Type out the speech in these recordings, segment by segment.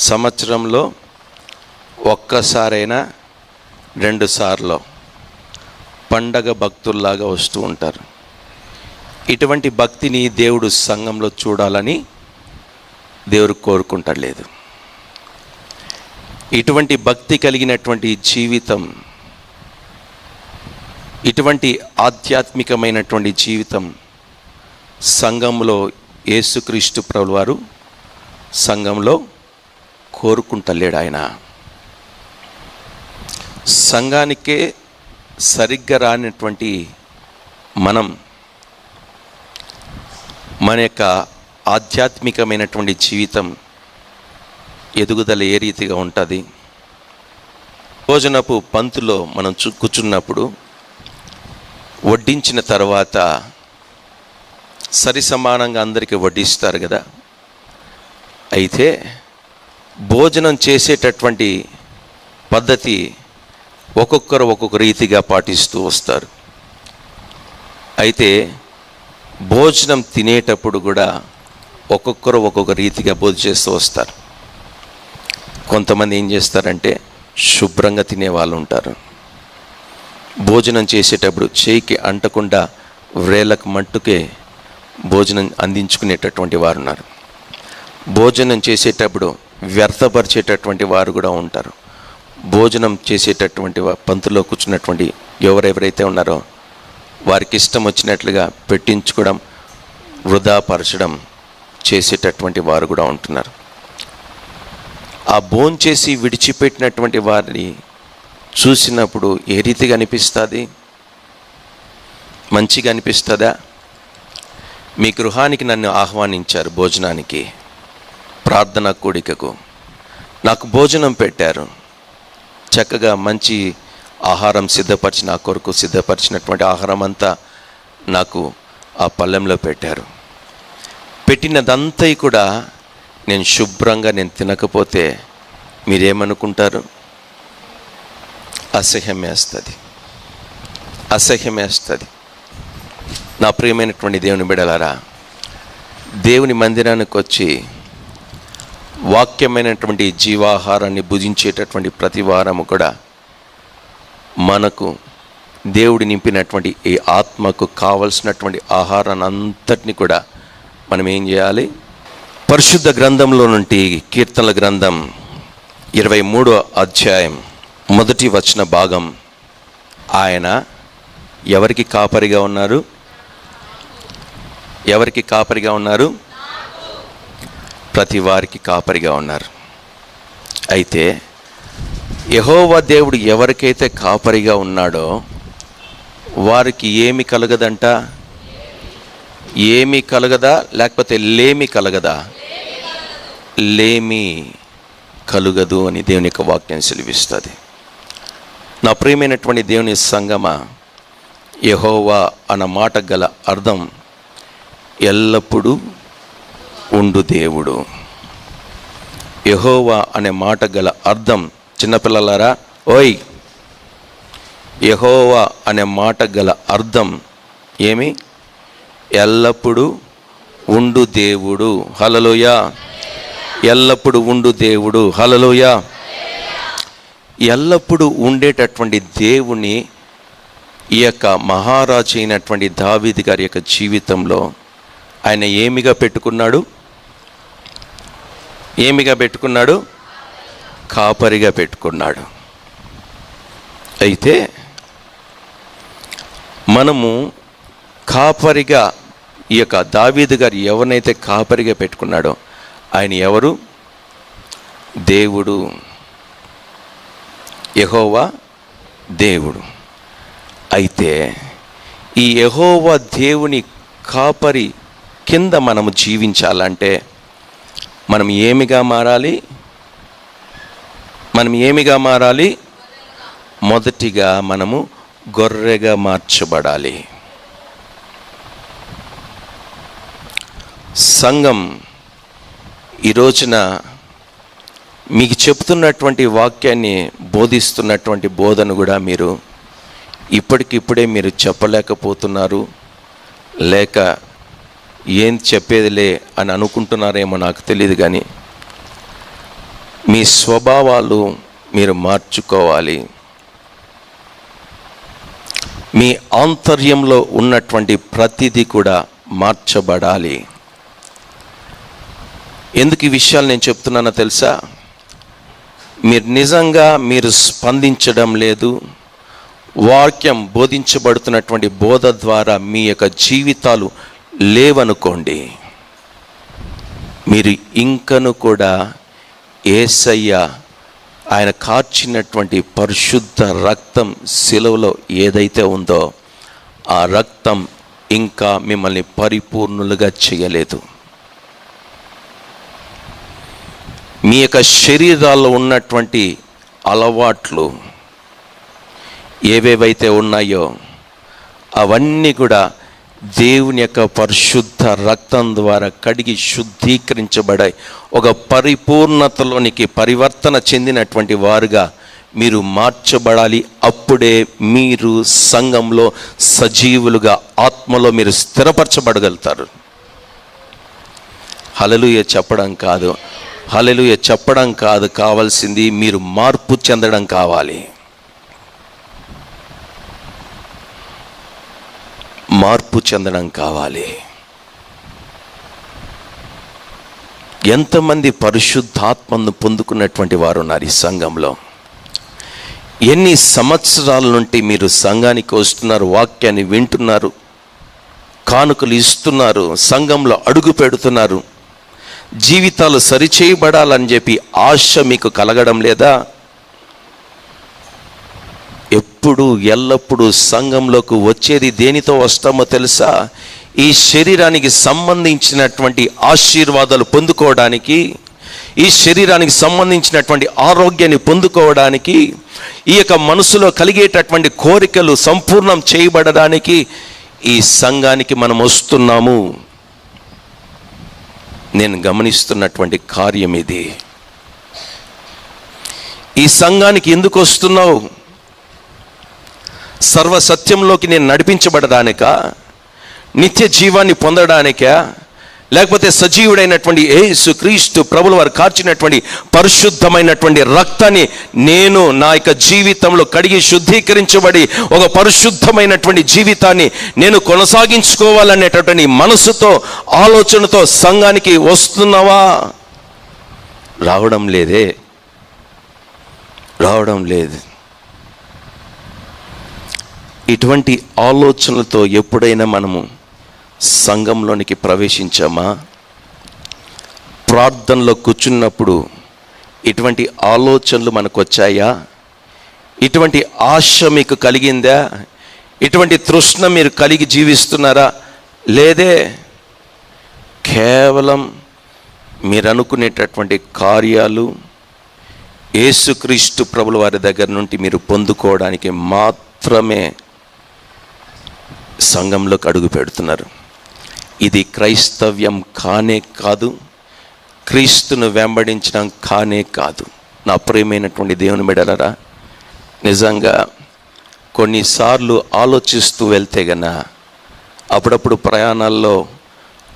సంవత్సరంలో ఒక్కసారైనా 2 సార్లు పండగ భక్తుల్లాగా వస్తూ ఉంటారు. ఇటువంటి భక్తిని దేవుడు సంఘంలో చూడాలని దేవుడు కోరుకుంటలేదు. ఇటువంటి భక్తి కలిగినటువంటి జీవితం, ఇటువంటి ఆధ్యాత్మికమైనటువంటి జీవితం సంఘంలో యేసుక్రీస్తు ప్రభువు వారు సంఘంలో కోరుకుంటలేడు. ఆయన సంఘానికే సరిగ్గా రానటువంటి మనం మన యొక్క ఆధ్యాత్మికమైనటువంటి జీవితం ఎదుగుదల ఏ రీతిగా ఉంటుంది? భోజనపు పంతులో మనం కూర్చున్నప్పుడు వడ్డించిన తర్వాత సరి సమానంగా అందరికీ వడ్డిస్తారు కదా. అయితే భోజనం చేసేటటువంటి పద్ధతి ఒక్కొక్కరు ఒక్కొక్క రీతిగా పాటిస్తూ వస్తారు. అయితే భోజనం తినేటప్పుడు కూడా ఒక్కొక్కరు ఒక్కొక్క రీతిగా భోజనం చేస్తూ వస్తారు. కొంతమంది ఏం చేస్తారంటే శుభ్రంగా తినేవాళ్ళు ఉంటారు. భోజనం చేసేటప్పుడు చేయికి అంటకుండా వ్రేళ్ళకు మట్టుకే భోజనం అందించుకునేటటువంటి వారు ఉన్నారు. భోజనం చేసేటప్పుడు వ్యర్థపరిచేటటువంటి వారు కూడా ఉంటారు. భోజనం చేసేటటువంటి పంతులో కూర్చున్నటువంటి ఎవరెవరైతే ఉన్నారో వారికి ఇష్టం వచ్చినట్లుగా పెట్టించుకోవడం, వృధాపరచడం చేసేటటువంటి వారు కూడా ఉంటున్నారు. ఆ భోంచేసి విడిచిపెట్టినటువంటి వారిని చూసినప్పుడు ఏ రీతిగా అనిపిస్తుంది? మంచిగా అనిపిస్తుందా? మీ గృహానికి నన్ను ఆహ్వానించారు భోజనానికి, ప్రార్థన కూడికకు. నాకు భోజనం పెట్టారు, చక్కగా మంచి ఆహారం సిద్ధపరిచి నా కొరకు సిద్ధపరిచినటువంటి ఆహారం అంతా నాకు ఆ పళ్ళెంలో పెట్టారు. పెట్టినదంతా కూడా నేను శుభ్రంగా తినకపోతే మీరేమనుకుంటారు? అసహ్యం వేస్తుంది. నా ప్రియమైనటువంటి దేవుని బిడ్డలారా, దేవుని మందిరానికి వచ్చి వాక్యమైనటువంటి జీవాహారాన్ని భుజించేటటువంటి ప్రతి వారము కూడా మనకు దేవుడి నింపినటువంటి ఈ ఆత్మకు కావలసినటువంటి ఆహారాన్ని అంతటిని కూడా మనం ఏం చేయాలి? పరిశుద్ధ గ్రంథంలో నుండి కీర్తనల గ్రంథం 23వ అధ్యాయం 1వ వచన భాగం. ఆయన ఎవరికి కాపరిగా ఉన్నారు? ఎవరికి కాపరిగా ఉన్నారు? ప్రతి వారికి కాపరిగా ఉన్నారు. అయితే యెహోవా దేవుడు ఎవరికైతే కాపరిగా ఉన్నాడో వారికి ఏమి కలగదంట? ఏమి కలగదా? లేకపోతే లేమి కలగదా? లేమి కలుగదు అని దేవుని యొక్క వాక్యం సెలవిస్తుంది. నా ప్రియమైనటువంటి దేవుని సంగమా, యెహోవా అన్న మాట గల అర్థం ఎల్లప్పుడూ ఉండు దేవుడు. యెహోవా అనే మాట గల అర్థం, చిన్నపిల్లలారా ఓయ్, యెహోవా అనే మాట గల అర్థం ఏమి? ఎల్లప్పుడూ ఉండు దేవుడు. హల్లెలూయా. ఎల్లప్పుడూ ఉండు దేవుడు. హల్లెలూయా. ఎల్లప్పుడూ ఉండేటటువంటి దేవుని ఈ యొక్క మహారాజు అయినటువంటి దావీదు గారి యొక్క జీవితంలో ఆయన ఏమిగా పెట్టుకున్నాడు? ఏమిగా పెట్టుకున్నాడు? కాపరిగా పెట్టుకున్నాడు. అయితే మనము కాపరిగా ఈ యొక్క దావీదు గారు ఎవరినైతే కాపరిగా పెట్టుకున్నాడో ఆయన ఎవరు? దేవుడు. యెహోవా దేవుడు. అయితే ఈ యెహోవా దేవుని కాపరి కింద మనము జీవించాలంటే మనం ఏమిగా మారాలి? మొదటిగా మనము గొర్రెగా మార్చబడాలి. సంఘం ఈ రోజున మీకు చెప్తున్నటువంటి వాక్యాన్ని బోధిస్తున్నటువంటి బోధన కూడా మీరు ఇప్పటికిప్పుడే మీరు చెప్పలేకపోతున్నారు, లేక ఏం చెప్పేదిలే అని అనుకుంటున్నారేమో నాకు తెలియదు. కానీ మీ స్వభావాలు మీరు మార్చుకోవాలి. మీ ఆంతర్యంలో ఉన్నటువంటి ప్రతిదీ కూడా మార్చబడాలి. ఎందుకు ఈ విషయాలు నేను చెప్తున్నానో తెలుసా? మీరు నిజంగా స్పందించడం లేదు. వాక్యం బోధించబడుతున్నటువంటి బోధ ద్వారా మీ యొక్క జీవితాలు లేవనుకోండి, మీరు ఇంకను కూడా యేసయ్య ఆయన కార్చినటువంటి పరిశుద్ధ రక్తం శిలువలో ఏదైతే ఉందో ఆ రక్తం ఇంకా మిమ్మల్ని పరిపూర్ణులుగా చేయలేదు. మీ యొక్క శరీరాల్లో ఉన్నటువంటి అలవాట్లు ఏవేవైతే ఉన్నాయో అవన్నీ కూడా దేవుని యొక్క పరిశుద్ధ రక్తం ద్వారా కడిగి శుద్ధీకరించబడాయి. ఒక పరిపూర్ణతలోనికి పరివర్తన చెందినటువంటి వారుగా మీరు మార్చబడాలి. అప్పుడే మీరు సంఘంలో సజీవులుగా ఆత్మలో మీరు స్థిరపరచబడగలుగుతారు. హల్లెలూయా చెప్పడం కాదు కావాల్సింది, మీరు మార్పు చెందడం కావాలి. ఎంతమంది పరిశుద్ధాత్మను పొందుకున్నటువంటి వారు ఉన్నారు ఈ సంఘంలో? ఎన్ని సంవత్సరాల నుండి మీరు సంఘానికి వస్తున్నారు, వాక్యాన్ని వింటున్నారు, కానుకలు ఇస్తున్నారు, సంఘంలో అడుగు పెడుతున్నారు, జీవితాలు సరిచేయబడాలని చెప్పి ఆశ మీకు కలగడం లేదా? ఎల్లప్పుడూ సంఘంలోకి వచ్చేది దేనితో వస్తామో తెలుసా? ఈ శరీరానికి సంబంధించినటువంటి ఆశీర్వాదాలు పొందుకోవడానికి, ఈ శరీరానికి సంబంధించినటువంటి ఆరోగ్యాన్ని పొందుకోవడానికి, ఈ యొక్క మనసులో కలిగేటటువంటి కోరికలు సంపూర్ణం చేయబడడానికి ఈ సంఘానికి మనం వస్తున్నాము. నేను గమనిస్తున్నటువంటి కార్యం ఇది. ఈ సంఘానికి ఎందుకు వస్తున్నావు? సర్వసత్యంలోకి నేను నడిపించబడడానికా? నిత్య జీవాన్ని పొందడానికా? లేకపోతే సజీవుడైనటువంటి యేసుక్రీస్తు ప్రభుల వారు కార్చినటువంటి పరిశుద్ధమైనటువంటి రక్తాన్ని నేను నా యొక్క జీవితంలో కడిగి శుద్ధీకరించబడి ఒక పరిశుద్ధమైనటువంటి జీవితాన్ని నేను కొనసాగించుకోవాలనేటటువంటి మనసుతో, ఆలోచనతో సంఘానికి వస్తున్నావా? రావడం లేదు. ఇటువంటి ఆలోచనలతో ఎప్పుడైనా మనము సంఘంలోనికి ప్రవేశించామా? ప్రార్థనలో కూర్చున్నప్పుడు ఇటువంటి ఆలోచనలు మనకు వచ్చాయా? ఇటువంటి ఆశ మీకు కలిగిందా? ఇటువంటి తృష్ణ మీరు కలిగి జీవిస్తున్నారా? లేదే. కేవలం మీరు అనుకునేటటువంటి కార్యాలు యేసుక్రీస్తు ప్రభుల వారి దగ్గర నుండి మీరు పొందుకోవడానికి మాత్రమే సంఘంలోకి అడుగు పెడుతున్నారు. ఇది క్రైస్తవ్యం కానే కాదు, క్రీస్తును వెంబడించడం కానే కాదు. నా ప్రియమైనటువంటి దేవుని బిడ్డలారా, నిజంగా కొన్నిసార్లు ఆలోచిస్తూ వెళ్తే గన అప్పుడప్పుడు ప్రయాణాల్లో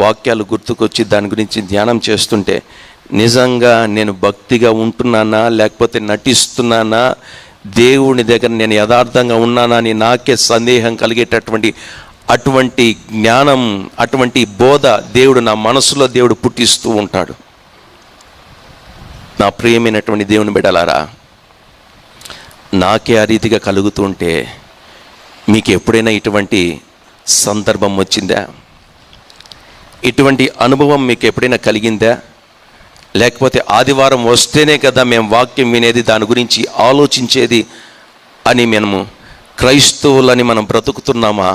వాక్యాలు గుర్తుకొచ్చి దాని గురించి ధ్యానం చేస్తుంటే నిజంగా నేను భక్తిగా ఉంటున్నానా లేకపోతే నటిస్తున్నానా, దేవుని దగ్గర నేను యథార్థంగా ఉన్నానా అని నాకే సందేహం కలిగేటటువంటి అటువంటి జ్ఞానం, అటువంటి బోధ దేవుడు నా మనసులో దేవుడు పుట్టిస్తూ ఉంటాడు. నా ప్రియమైనటువంటి దేవుని బిడ్డలారా, నాకే ఆ రీతిగా కలుగుతుంటే మీకు ఎప్పుడైనా ఇటువంటి సందర్భం వచ్చిందా? ఇటువంటి అనుభవం మీకు ఎప్పుడైనా కలిగిందా? లేకపోతే ఆదివారం వస్తేనే కదా మేము వాక్యం వినేది, దాని గురించి ఆలోచించేది అని మనము క్రైస్తవులని మనం బ్రతుకుతున్నామా?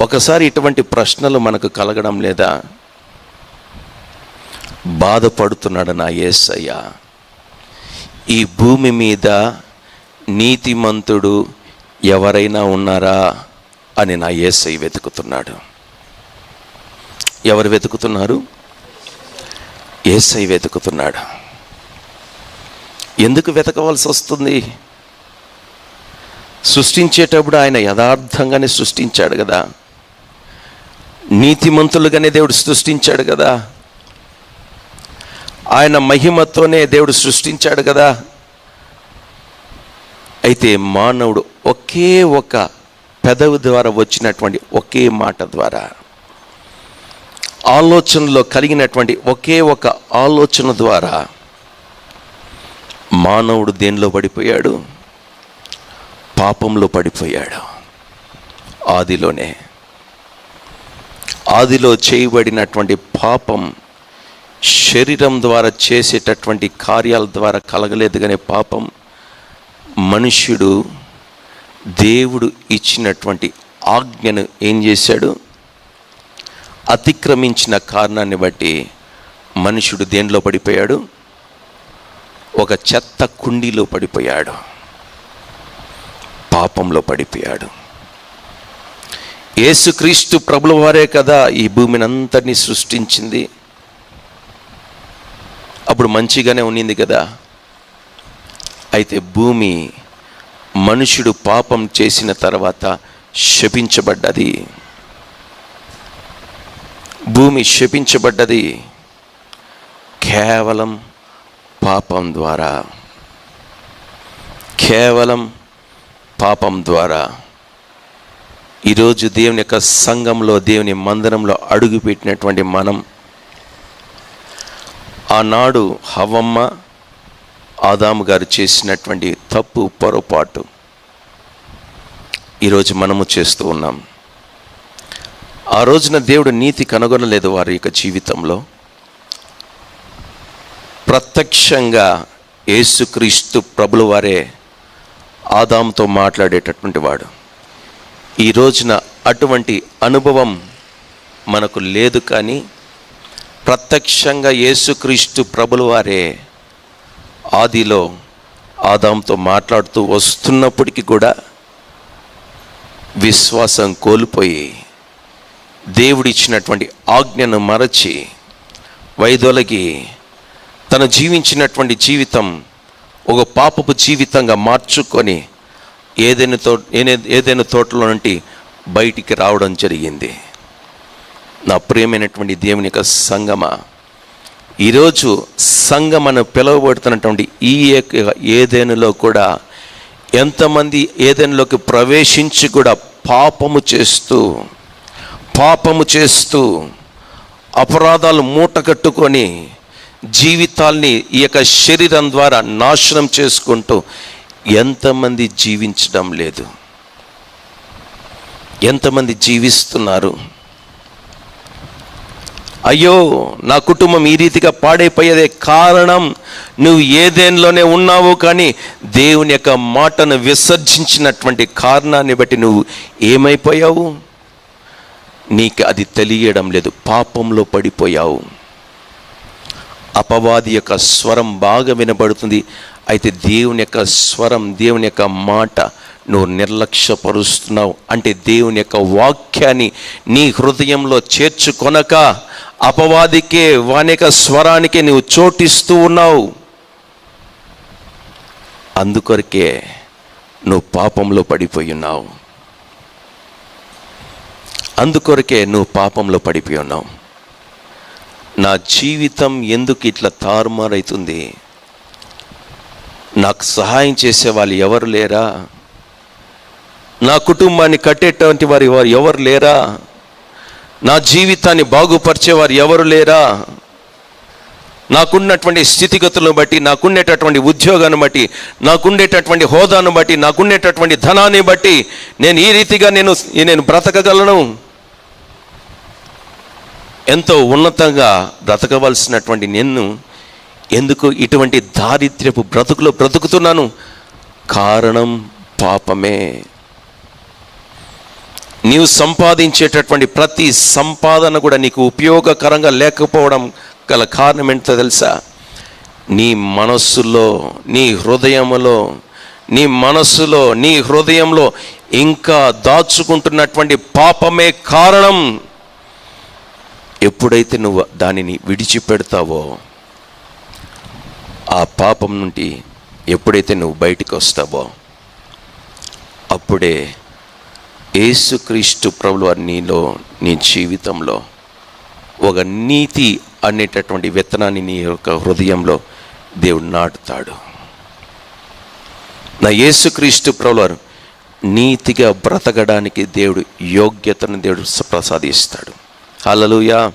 ఒకసారి ఇటువంటి ప్రశ్నలు మనకు కలగడం లేదా? బాధపడుతున్నాడు నా యేసయ్య. ఈ భూమి మీద నీతిమంతుడు ఎవరైనా ఉన్నారా అని నా యేసయ్య వెతుకుతున్నాడు. ఎవరు వెతుకుతున్నారు? యేసయ్య వెతుకుతున్నాడు. ఎందుకు వెతకవలసి వస్తుంది? సృష్టించేటప్పుడు ఆయన యథార్థంగానే సృష్టించాడు కదా, నీతిమంతులుగానే దేవుడు సృష్టించాడు కదా. ఆయన మహిమతోనే దేవుడు సృష్టించాడు కదా. అయితే మానవుడు ఒకే ఒక పెదవి ద్వారా వచ్చినటువంటి ఒకే మాట ద్వారా, ఆలోచనలో కలిగినటువంటి ఒకే ఒక ఆలోచన ద్వారా మానవుడు దేనిలో పడిపోయాడు? పాపంలో పడిపోయాడు. ఆదిలో చేయబడినటువంటి పాపం శరీరం ద్వారా చేసేటటువంటి కార్యాల ద్వారా కలగలేదు, కానీ పాపం మనుష్యుడు దేవుడు ఇచ్చినటువంటి ఆజ్ఞను ఏం చేశాడు? అతిక్రమించిన కారణాన్ని బట్టి మనుషుడు దేనిలో పడిపోయాడు? ఒక చెత్త కుండీలో పడిపోయాడు, పాపంలో పడిపోయాడు. యేసుక్రీస్తు ప్రభుల వారే కదా ఈ భూమిని అంతటినీ సృష్టించింది. అప్పుడు మంచిగానే ఉన్నింది కదా. అయితే భూమి మనుషుడు పాపం చేసిన తర్వాత శపించబడ్డది. భూమి శపించబడ్డది కేవలం పాపం ద్వారా. కేవలం పాపం ద్వారా. ఈరోజు దేవుని యొక్క సంఘంలో, దేవుని మందిరంలో అడుగుపెట్టినటువంటి మనం, ఆనాడు హవ్వమ్మ ఆదాము గారు చేసినటువంటి తప్పు, పొరపాటు ఈరోజు మనము చేస్తూ ఉన్నాం. ఆ రోజున దేవుడు నీతి కనుగొనలేదు వారి యొక్క జీవితంలో. ప్రత్యక్షంగా యేసుక్రీస్తు ప్రభుల వారే ఆదాముతో మాట్లాడేటటువంటి వాడు. ఈ రోజున అటువంటి అనుభవం మనకు లేదు, కానీ ప్రత్యక్షంగా యేసుక్రీస్తు ప్రభుల వారే ఆదిలో ఆదాముతో మాట్లాడుతూ వస్తున్నప్పటికీ కూడా విశ్వాసం కోల్పోయి దేవుడిచ్చినటువంటి ఆజ్ఞను మరచి వైదొలగి తను జీవించినటువంటి జీవితం ఒక పాపపు జీవితంగా మార్చుకొని ఏదైనా తోటలో నుండి బయటికి రావడం జరిగింది. నా ప్రియమైనటువంటి దేవుని యొక్క సంగమా, ఈరోజు సంఘమను పిలువబడుతున్నటువంటి ఈ ఏదైనాలో కూడా ఎంతమంది ఏదైనాలోకి ప్రవేశించి కూడా పాపము చేస్తూ అపరాధాలు మూట కట్టుకొని జీవితాల్ని ఈ యొక్క శరీరం ద్వారా నాశనం చేసుకుంటూ ఎంతమంది జీవించడం లేదు? ఎంతమంది జీవిస్తున్నారు? అయ్యో నా కుటుంబం ఈ రీతిగా పాడైపోయేదే కారణం నువ్వు ఏదేనిలోనే ఉన్నావు, కానీ దేవుని యొక్క మాటను విసర్జించినటువంటి కారణాన్ని బట్టి నువ్వు ఏమైపోయావు? నీకు అది తెలియడం లేదు. పాపంలో పడిపోయావు. అపవాది యొక్క స్వరం బాగా వినబడుతుంది. అయితే దేవుని యొక్క స్వరం, దేవుని యొక్క మాట నువ్వు నిర్లక్ష్యపరుస్తున్నావు. అంటే దేవుని యొక్క వాక్యాన్ని నీ హృదయంలో చేర్చుకొనక అపవాదికే, వాని యొక్క స్వరానికే నువ్వు చోటిస్తూ ఉన్నావు. అందుకొరకే నువ్వు పాపంలో పడిపోయి ఉన్నావు. నా జీవితం ఎందుకు ఇట్లా తారుమారైతుంది? నాకు సహాయం చేసే వాళ్ళు ఎవరు లేరా? నా కుటుంబాన్ని కట్టేటువంటి వారు ఎవరు లేరా? నా జీవితాన్ని బాగుపరిచేవారు ఎవరు లేరా? నాకున్నటువంటి స్థితిగతులను బట్టి, నాకుండేటటువంటి ఉద్యోగాన్ని బట్టి, నాకుండేటటువంటి హోదాను బట్టి, నాకుండేటటువంటి ధనాన్ని బట్టి నేను ఈ రీతిగా నేను బ్రతకగలను. ఎంతో ఉన్నతంగా బ్రతకవలసినటువంటి నేను ఎందుకు ఇటువంటి దారిద్ర్యపు బ్రతుకులో బ్రతుకుతున్నాను? కారణం పాపమే. నీవు సంపాదించేటటువంటి ప్రతి సంపాదన కూడా నీకు ఉపయోగకరంగా లేకపోవడం గల కారణం ఏంటో తెలుసా? నీ మనస్సులో, నీ హృదయంలో ఇంకా దాచుకుంటున్నటువంటి పాపమే కారణం. ఎప్పుడైతే నువ్వు దానిని విడిచిపెడతావో, ఆ పాపం నుండి ఎప్పుడైతే నువ్వు బయటికి వస్తావో, అప్పుడే యేసుక్రీస్తు ప్రభువు నీలో, నీ జీవితంలో ఒక నీతి అనేటటువంటి విత్తనాన్ని నీ యొక్క హృదయంలో దేవుడు నాటుతాడు. నా యేసుక్రీస్తు ప్రభువారు నీతిగా బ్రతకడానికి దేవుడు యోగ్యతను దేవుడు ప్రసాదిస్తాడు. హల్లెలూయా.